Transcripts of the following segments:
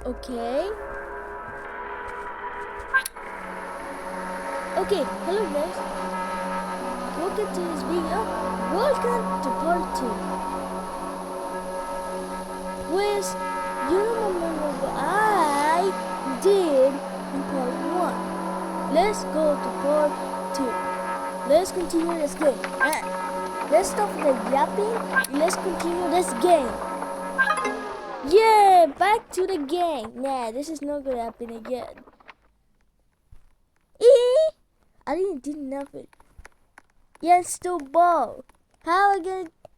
Okay. Okay, hello guys. Welcome to this video. Welcome to part 2. Which you remember what I did in part 1. Let's go to part 2. Let's continue this game. Let's stop the yapping. Let's continue this game. Yeah, back to the game. Nah, this is not gonna happen again. I didn't do nothing. Yeah, it's still ball. How am I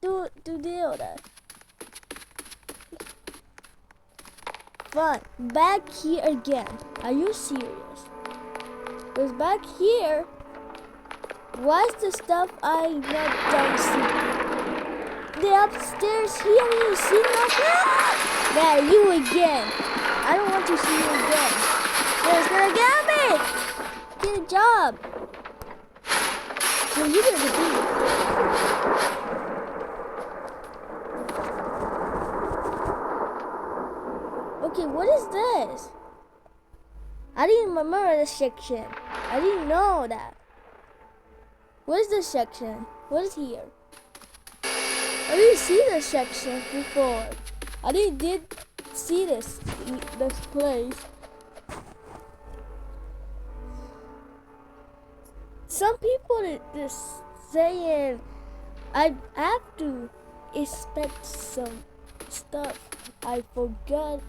gonna do that? Fun. Back here again. Are you serious? Because back here, what's the stuff I not done see? The upstairs here, you see nothing? Yeah, you again. I don't want to see you again. It's gonna get me. Get a job. Well, you did the beat. Okay, what is this? I didn't remember this section. I didn't know that. What is this section? What is here? I didn't see this section before. I did see this place. Some people are saying I have to expect some stuff. I forgot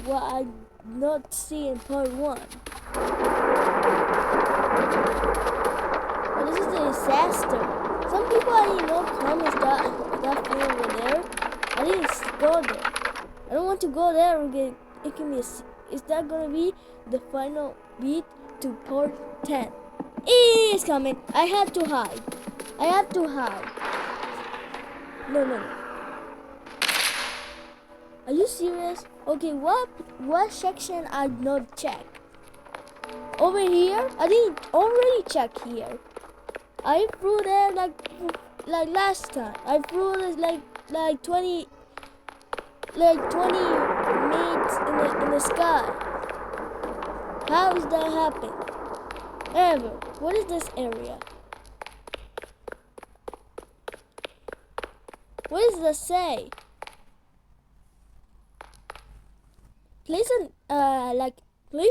what I not see in part 1. But this is a disaster. Some people I didn't know comments that thing over there. I didn't go there. I don't want to go there and get it can be is that gonna be the final beat to part 10? It's coming. I have to hide. I have to hide. No. Are you serious? Okay, what section I not check? Over here? I didn't already check here. I threw there like last time. I threw this like 20 minutes in the sky. How is that happen? Ever. What is this area? What does this say? Place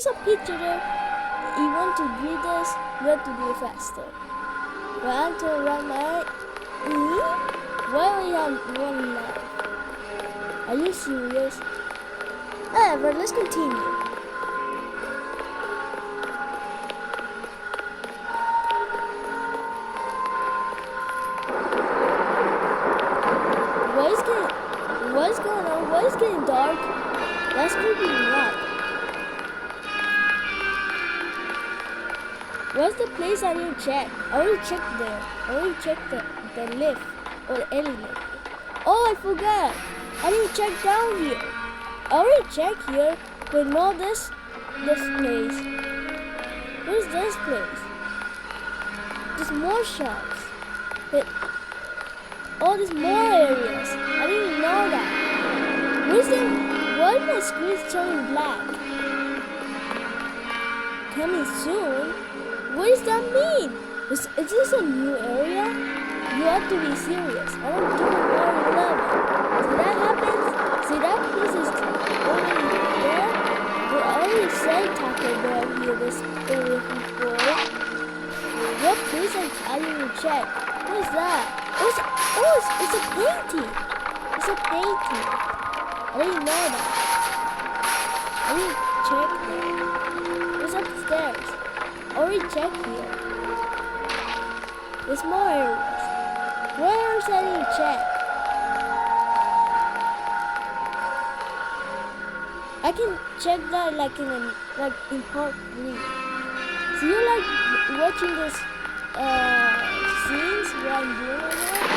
a picture there. You want to read this, you have to do it faster. Run to run my Why we have one life? Are you serious? However, let's continue. What's going on? Why is it getting dark? That's creepy up. What's the place I didn't check? I already checked there. I already checked the lift or the elevator. Oh, I forgot. I didn't check down here. I already checked here, but not this place. What is this place? There's more shops. There's more areas. I didn't know that. Why is my screen turning black? Coming soon? What does that mean? Is this a new area? You have to be serious. I don't do Mario 11. See that happens? See that place is already there? We already said Taco Bell here this area before. What place I didn't check? What is that? It's a painting. It's a painting. I didn't know that. I didn't check there. It's upstairs. I already checked here. There's more areas. Where is I didn't check? I can check that in part 3. So you like watching this scenes what I'm doing right now?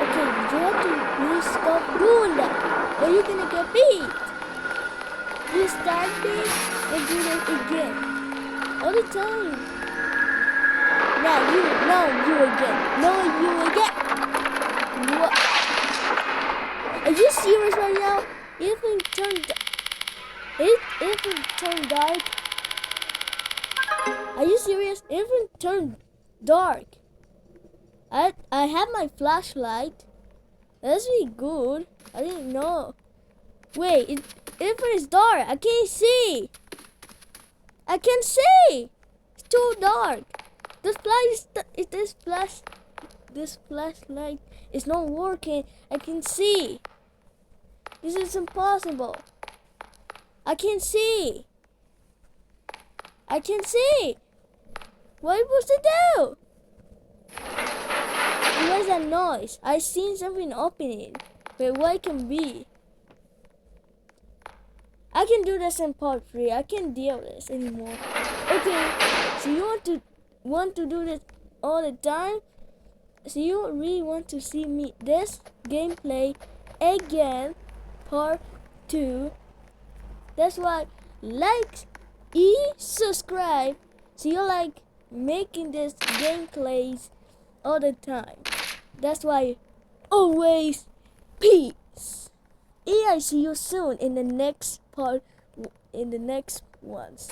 Okay, you have to please stop doing that, or you're gonna get beat. You start this and do this again. All the time. No, you again. What? Are you serious right now? You think turned If it turned dark, are you serious? If it turned dark, I have my flashlight. That's really good. I didn't know. Wait, if it's dark, I can't see. I can't see. It's too dark. This flashlight is not working. I can see. This is impossible. I can't see. I can't see. What am I supposed to do? Where's that noise? I seen something opening. But what can be? I can do this in part 3. I can't deal with this anymore. Okay, so you want to do this all the time? So you really want to see me this gameplay again, part 2? That's why like, subscribe. So you like making this gameplays all the time. That's why always peace. And I see you soon in the next part, in the next ones.